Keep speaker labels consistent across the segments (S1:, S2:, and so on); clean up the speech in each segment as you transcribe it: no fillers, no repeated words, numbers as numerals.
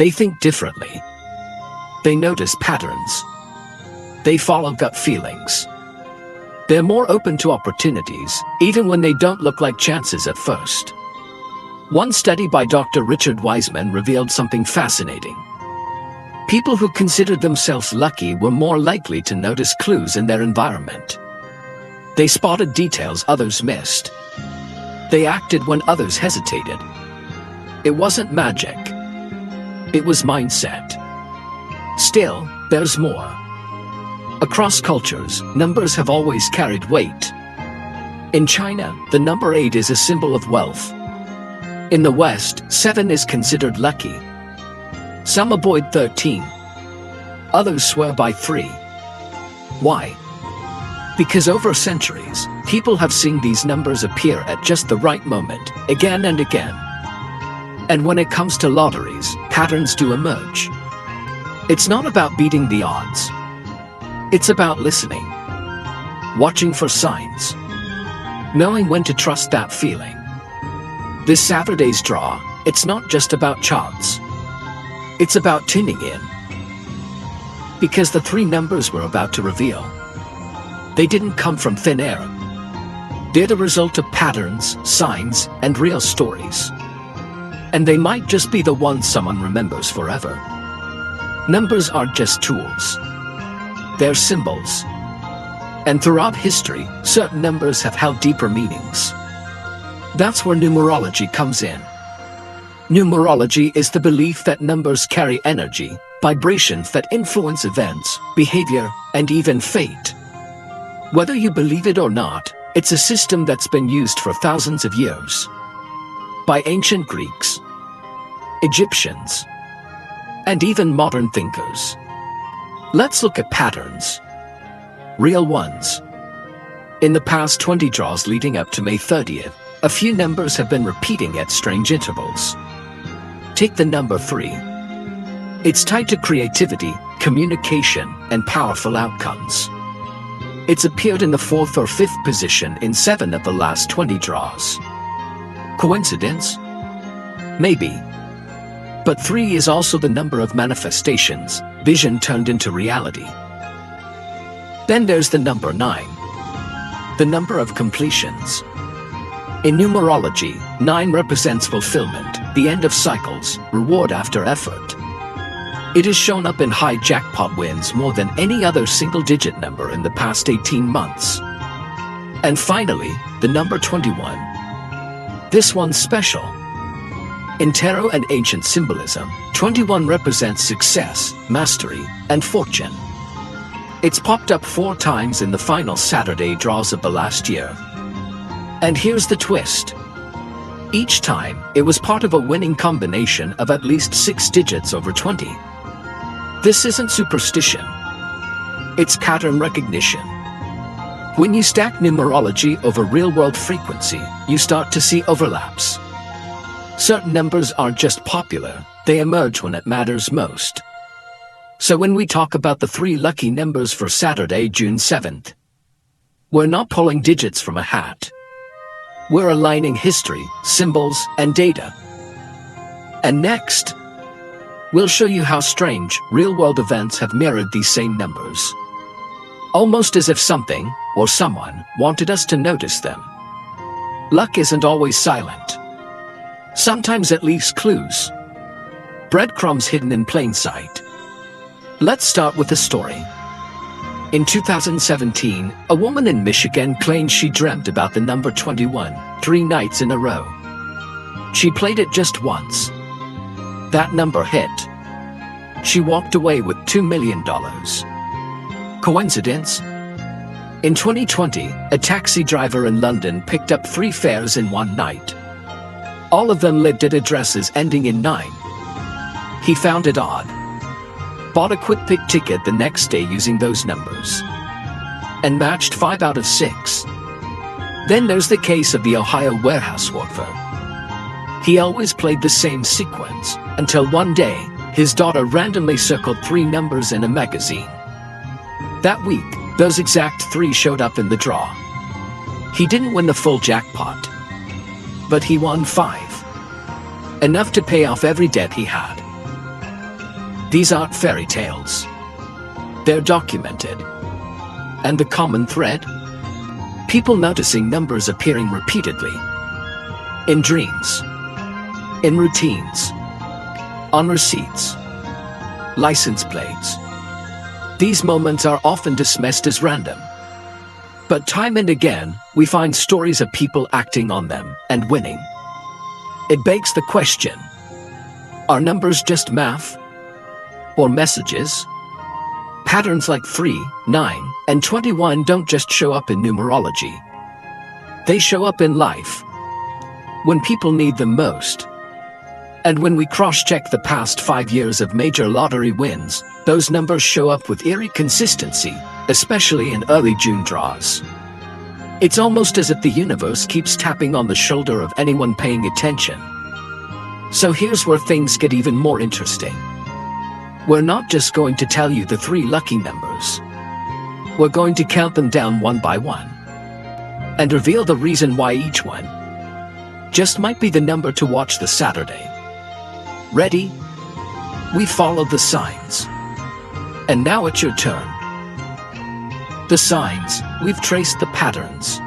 S1: They think differently. They notice patterns. They follow gut feelings. They're more open to opportunities, even when they don't look like chances at first. One study by Dr. Richard Wiseman revealed something fascinating. People who considered themselves lucky were more likely to notice clues in their environment. They spotted details others missed. They acted when others hesitated. It wasn't magic. It was mindset. Still, there's more. Across cultures, numbers have always carried weight. In China, the number 8 is a symbol of wealth. In the West, 7 is considered lucky. Some avoid 13. Others swear by 3. Why? Because over centuries, people have seen these numbers appear at just the right moment, again and again. And when it comes to lotteries, patterns do emerge. It's not about beating the odds. It's about listening, watching for signs, knowing when to trust that feeling. This Saturday's draw, it's not just about chance. It's about tuning in. Because the 3 numbers we're about to reveal, they didn't come from thin air. They're the result of patterns, signs, and real stories. And they might just be the ones someone remembers forever. Numbers aren't just tools. They're symbols. And throughout history, certain numbers have held deeper meanings. That's where numerology comes in. Numerology is the belief that numbers carry energy, vibrations that influence events, behavior, and even fate. Whether you believe it or not, it's a system that's been used for thousands of years. By ancient Greeks, Egyptians, and even modern thinkers. Let's look at patterns. Real ones. In the past 20 draws leading up to May 30th, a few numbers have been repeating at strange intervals. Take the number 3. It's tied to creativity, communication, and powerful outcomes. It's appeared in the 4th or 5th position in 7 of the last 20 draws. Coincidence? Maybe. But 3 is also the number of manifestations, vision turned into reality. Then there's the number 9. The number of completions. In numerology, 9 represents fulfillment, the end of cycles, reward after effort. It has shown up in high jackpot wins more than any other single-digit number in the past 18 months. And finally, the number 21. This one's special. In tarot and ancient symbolism, 21 represents success, mastery, and fortune. It's popped up 4 times in the final Saturday draws of the last year. And here's the twist. Each time, it was part of a winning combination of at least 6 digits over 20. This isn't superstition. It's pattern recognition. When you stack numerology over real-world frequency, you start to see overlaps. Certain numbers aren't just popular, they emerge when it matters most. So when we talk about the 3 lucky numbers for Saturday, June 7th, we're not pulling digits from a hat. We're aligning history, symbols, and data. And next, we'll show you how strange, real-world events have mirrored these same numbers. Almost as if something, or someone, wanted us to notice them. Luck isn't always silent. Sometimes it leaves clues. Breadcrumbs hidden in plain sight. Let's start with a story. In 2017, a woman in Michigan claimed she dreamt about the number 21, 3 nights in a row. She played it just once. That number hit. She walked away with $2 million. Coincidence? In 2020, a taxi driver in London picked up 3 fares in one night. All of them lived at addresses ending in 9. He found it odd. Bought a quick pick ticket the next day using those numbers. And matched 5 out of 6. Then there's the case of the Ohio warehouse worker. He always played the same sequence, until one day, his daughter randomly circled 3 numbers in a magazine. That week, those exact 3 showed up in the draw. He didn't win the full jackpot. But he won 5. Enough to pay off every debt he had. These aren't fairy tales. They're documented. And the common thread? People noticing numbers appearing repeatedly. In dreams. In routines. On receipts. License plates. These moments are often dismissed as random. But time and again, we find stories of people acting on them and winning. It begs the question, are numbers just math? Or messages? Patterns like 3, 9, and 21 don't just show up in numerology. They show up in life. When people need them most. And when we cross-check the past 5 years of major lottery wins, those numbers show up with eerie consistency, especially in early June draws. It's almost as if the universe keeps tapping on the shoulder of anyone paying attention. So here's where things get even more interesting. We're not just going to tell you the 3 lucky numbers. We're going to count them down one by one. And reveal the reason why each one just might be the number to watch this Saturday. Ready? We followed the signs. And now it's your turn. The signs, we've traced the patterns.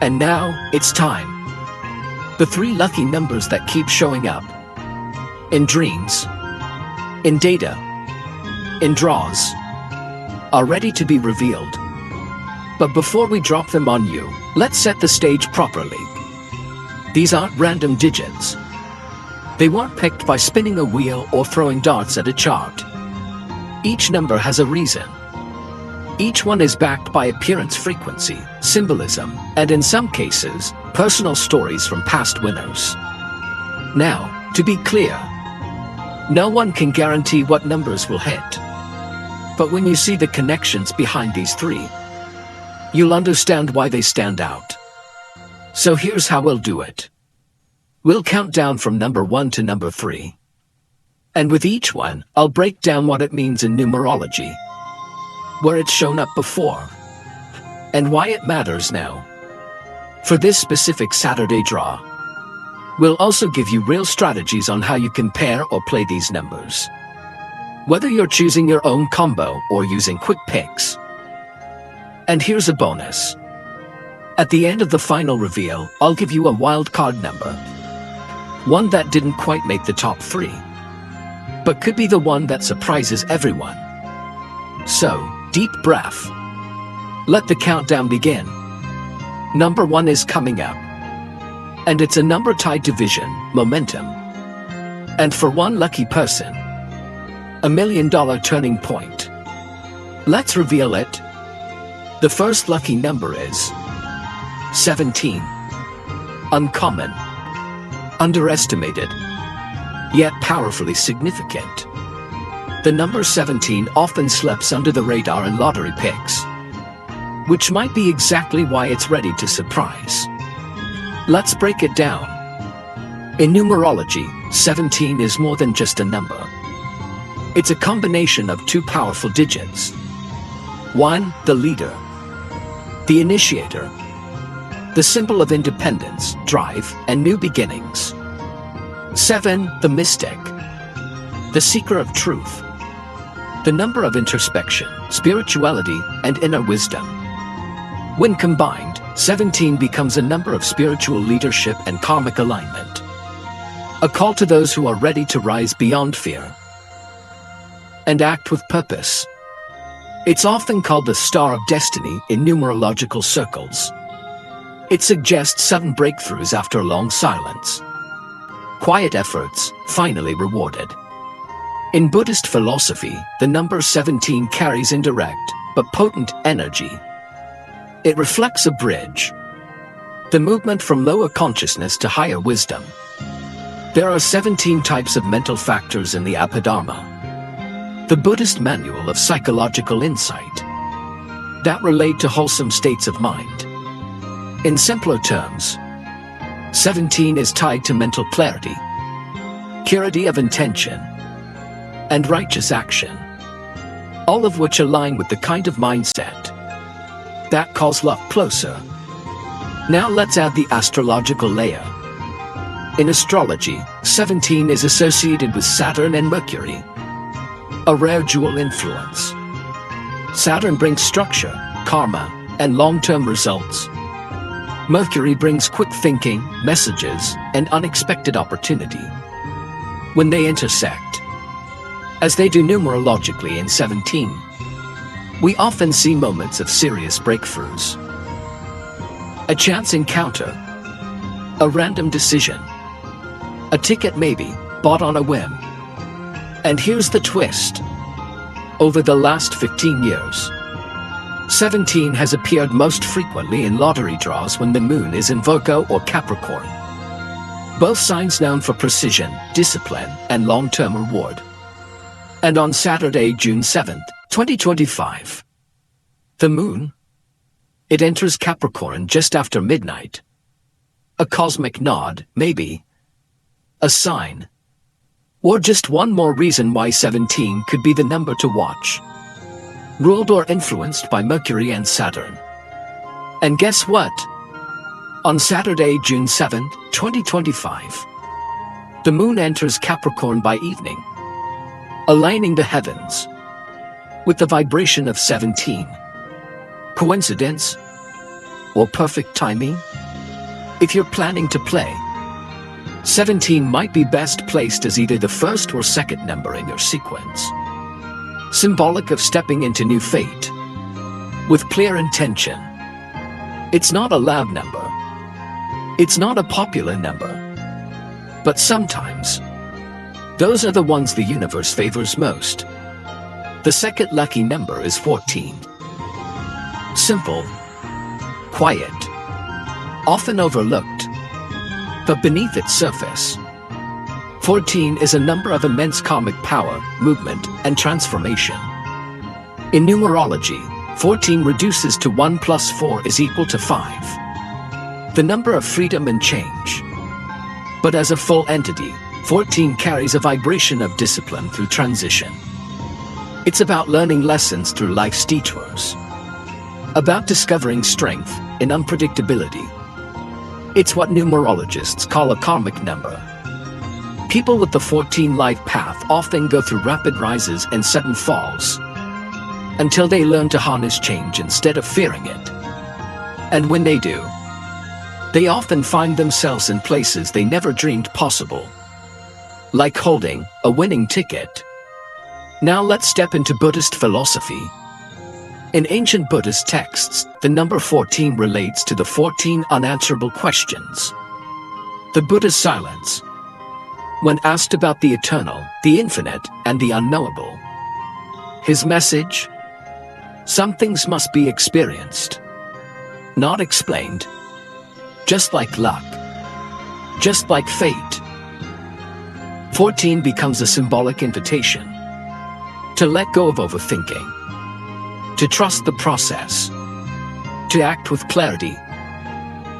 S1: And now, it's time. The 3 lucky numbers that keep showing up. In dreams. In data. In draws. Are ready to be revealed. But before we drop them on you, let's set the stage properly. These aren't random digits. They weren't picked by spinning a wheel or throwing darts at a chart. Each number has a reason. Each one is backed by appearance frequency, symbolism, and in some cases, personal stories from past winners. Now, to be clear, no one can guarantee what numbers will hit. But when you see the connections behind these 3, you'll understand why they stand out. So here's how we'll do it. We'll count down from number 1 to number 3. And with each one, I'll break down what it means in numerology, where it's shown up before, and why it matters now. For this specific Saturday draw, we'll also give you real strategies on how you can pair or play these numbers. Whether you're choosing your own combo or using quick picks. And here's a bonus. At the end of the final reveal, I'll give you a wild card number. One that didn't quite make the top 3, but could be the one that surprises everyone. So, deep breath. Let the countdown begin. Number 1 is coming up. And it's a number tied to vision, momentum. And for one lucky person, $1 million turning point. Let's reveal it. The first lucky number is 17. Uncommon. Underestimated, yet powerfully significant. The number 17 often slips under the radar in lottery picks, which might be exactly why it's ready to surprise. Let's break it down. In numerology, 17 is more than just a number. It's a combination of 2 powerful digits. 1, the leader, the initiator, the symbol of independence, drive, and new beginnings. 7, the mystic, the seeker of truth, the number of introspection, spirituality, and inner wisdom. When combined, 17 becomes a number of spiritual leadership and karmic alignment. A call to those who are ready to rise beyond fear and act with purpose. It's often called the Star of Destiny in numerological circles. It suggests sudden breakthroughs after long silence. Quiet efforts, finally rewarded. In Buddhist philosophy, the number 17 carries indirect, but potent energy. It reflects a bridge. The movement from lower consciousness to higher wisdom. There are 17 types of mental factors in the Abhidharma, the Buddhist manual of psychological insight, that relate to wholesome states of mind. In simpler terms, 17 is tied to mental clarity, purity of intention, and righteous action, all of which align with the kind of mindset that calls love closer. Now let's add the astrological layer. In astrology, 17 is associated with Saturn and Mercury, a rare dual influence. Saturn brings structure, karma, and long-term results. Mercury brings quick thinking, messages, and unexpected opportunity. When they intersect, as they do numerologically in 17, we often see moments of serious breakthroughs. A chance encounter, a random decision, a ticket maybe bought on a whim. And here's the twist. Over the last 15 years, 17 has appeared most frequently in lottery draws when the moon is in Virgo or Capricorn, both signs known for precision, discipline, and long-term reward. And on Saturday, June 7th, 2025, the moon, it enters Capricorn just after midnight. A cosmic nod, maybe, a sign, or just one more reason why 17 could be the number to watch. Ruled or influenced by Mercury and Saturn. And guess what? On Saturday, June 7th, 2025, the moon enters Capricorn by evening, aligning the heavens with the vibration of 17. Coincidence? Or perfect timing? If you're planning to play, 17 might be best placed as either the first or second number in your sequence. Symbolic of stepping into new fate, with clear intention. It's not a loud number. It's not a popular number. But sometimes, those are the ones the universe favors most. The second lucky number is 14. Simple, quiet, often overlooked, but beneath its surface, 14 is a number of immense karmic power, movement, and transformation. In numerology, 14 reduces to 1 plus 4 is equal to 5. The number of freedom and change. But as a full entity, 14 carries a vibration of discipline through transition. It's about learning lessons through life's detours. About discovering strength in unpredictability. It's what numerologists call a karmic number. People with the 14 life path often go through rapid rises and sudden falls, until they learn to harness change instead of fearing it. And when they do, they often find themselves in places they never dreamed possible. Like holding a winning ticket. Now let's step into Buddhist philosophy. In ancient Buddhist texts, the number 14 relates to the 14 unanswerable questions. The Buddha's silence, when asked about the eternal, the infinite, and the unknowable. His message? Some things must be experienced, not explained. Just like luck, just like fate. 14 becomes a symbolic invitation to let go of overthinking, to trust the process, to act with clarity,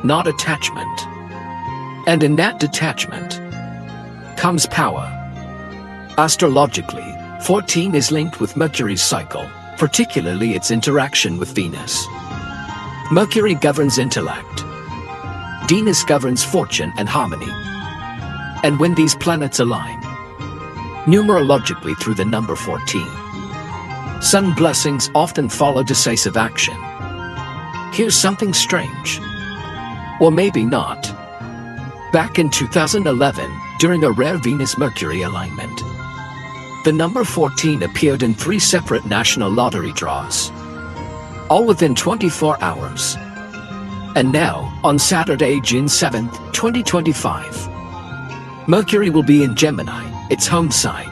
S1: not attachment. And in that detachment comes power. Astrologically, 14 is linked with Mercury's cycle, particularly its interaction with Venus. Mercury governs intellect. Venus governs fortune and harmony. And when these planets align, numerologically through the number 14, sun blessings often follow decisive action. Here's something strange. Or maybe not. Back in 2011, during a rare Venus-Mercury alignment, the number 14 appeared in 3 separate national lottery draws, all within 24 hours. And now, on Saturday, June 7th, 2025, Mercury will be in Gemini, its home sign,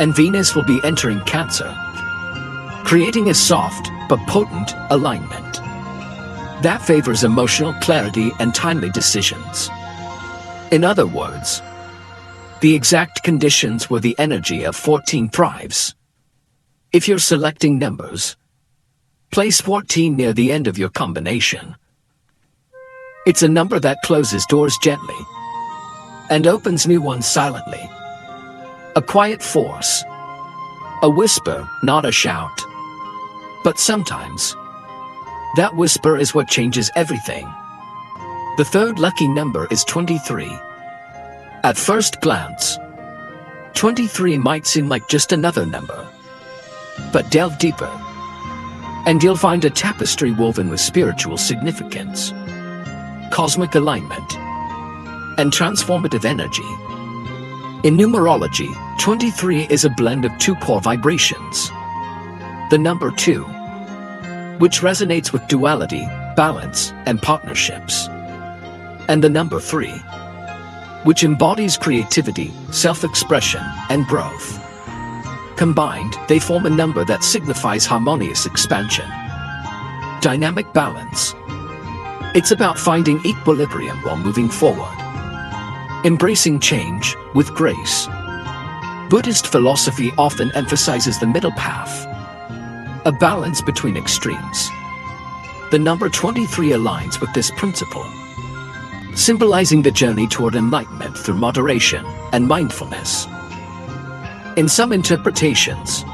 S1: and Venus will be entering Cancer, creating a soft but potent alignment that favors emotional clarity and timely decisions. In other words, the exact conditions where the energy of 14 thrives. If you're selecting numbers, place 14 near the end of your combination. It's a number that closes doors gently and opens new ones silently. A quiet force. A whisper, not a shout. But sometimes, that whisper is what changes everything. The third lucky number is 23. At first glance, 23 might seem like just another number, but delve deeper, and you'll find a tapestry woven with spiritual significance, cosmic alignment, and transformative energy. In numerology, 23 is a blend of two core vibrations. The number 2, which resonates with duality, balance, and partnerships, and the number 3, which embodies creativity, self-expression, and growth. Combined, they form a number that signifies harmonious expansion, dynamic balance. It's about finding equilibrium while moving forward, embracing change with grace. Buddhist philosophy often emphasizes the middle path, a balance between extremes. The number 23 aligns with this principle, symbolizing the journey toward enlightenment through moderation and mindfulness. In some interpretations,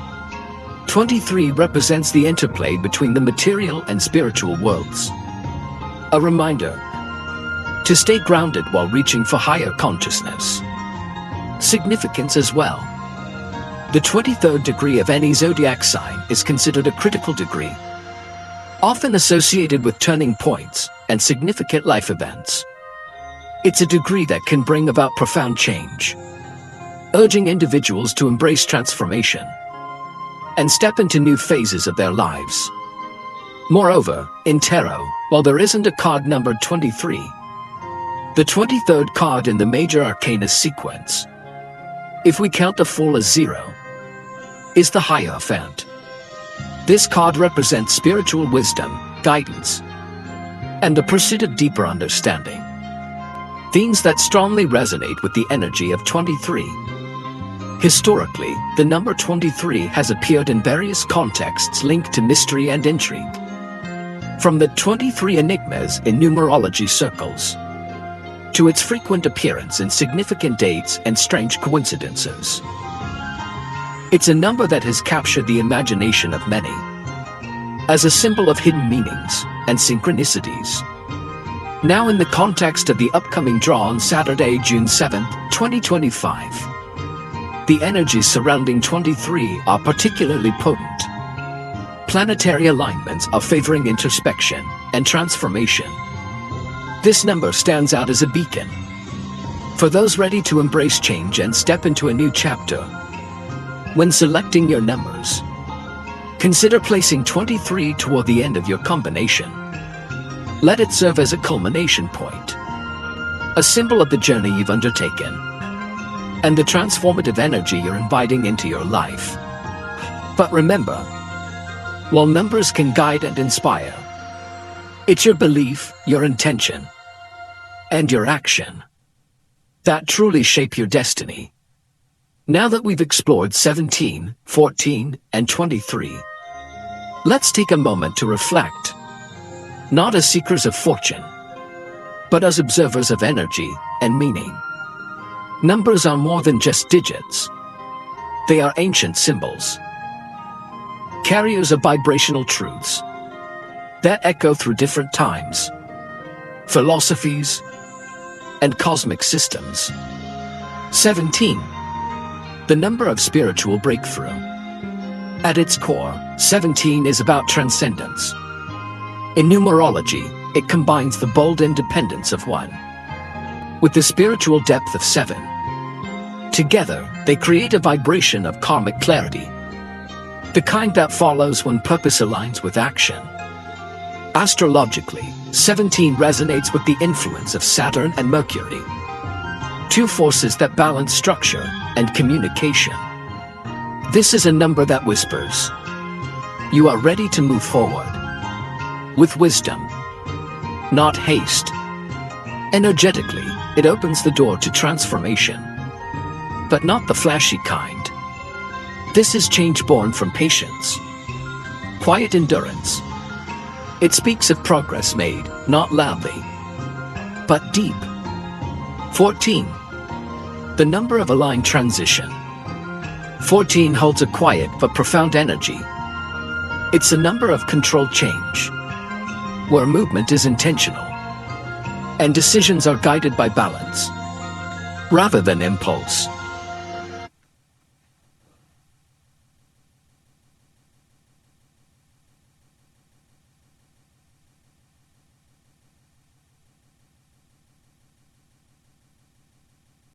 S1: 23 represents the interplay between the material and spiritual worlds, a reminder to stay grounded while reaching for higher consciousness. Significance as well. The 23rd degree of any zodiac sign is considered a critical degree, often associated with turning points and significant life events. It's a degree that can bring about profound change, urging individuals to embrace transformation and step into new phases of their lives. Moreover, in tarot, while there isn't a card numbered 23, the 23rd card in the major arcana sequence, if we count the full as 0, is the Hierophant. This card represents spiritual wisdom, guidance, and the pursuit of deeper understanding. Themes that strongly resonate with the energy of 23. Historically, the number 23 has appeared in various contexts linked to mystery and intrigue. From the 23 enigmas in numerology circles, to its frequent appearance in significant dates and strange coincidences. It's a number that has captured the imagination of many, as a symbol of hidden meanings and synchronicities. Now in the context of the upcoming draw on Saturday, June 7th, 2025, the energies surrounding 23 are particularly potent. Planetary alignments are favoring introspection and transformation. This number stands out as a beacon for those ready to embrace change and step into a new chapter. When selecting your numbers, consider placing 23 toward the end of your combination. Let it serve as a culmination point, a symbol of the journey you've undertaken, and the transformative energy you're inviting into your life. But remember, while numbers can guide and inspire, it's your belief, your intention, and your action that truly shape your destiny. Now that we've explored 17, 14, and 23, let's take a moment to reflect, not as seekers of fortune, but as observers of energy and meaning. Numbers are more than just digits. They are ancient symbols, carriers of vibrational truths that echo through different times, philosophies, and cosmic systems. 17, the number of spiritual breakthrough. At its core, 17 is about transcendence. In numerology, it combines the bold independence of 1 with the spiritual depth of 7. Together, they create a vibration of karmic clarity, the kind that follows when purpose aligns with action. Astrologically, 17 resonates with the influence of Saturn and Mercury, two forces that balance structure and communication. This is a number that whispers, you are ready to move forward with wisdom, not haste. Energetically, it opens the door to transformation, but not the flashy kind. This is change born from patience, quiet endurance. It speaks of progress made, not loudly, but deep. 14, the number of aligned transition. 14 holds a quiet but profound energy. It's a number of controlled change, where movement is intentional, and decisions are guided by balance, rather than impulse.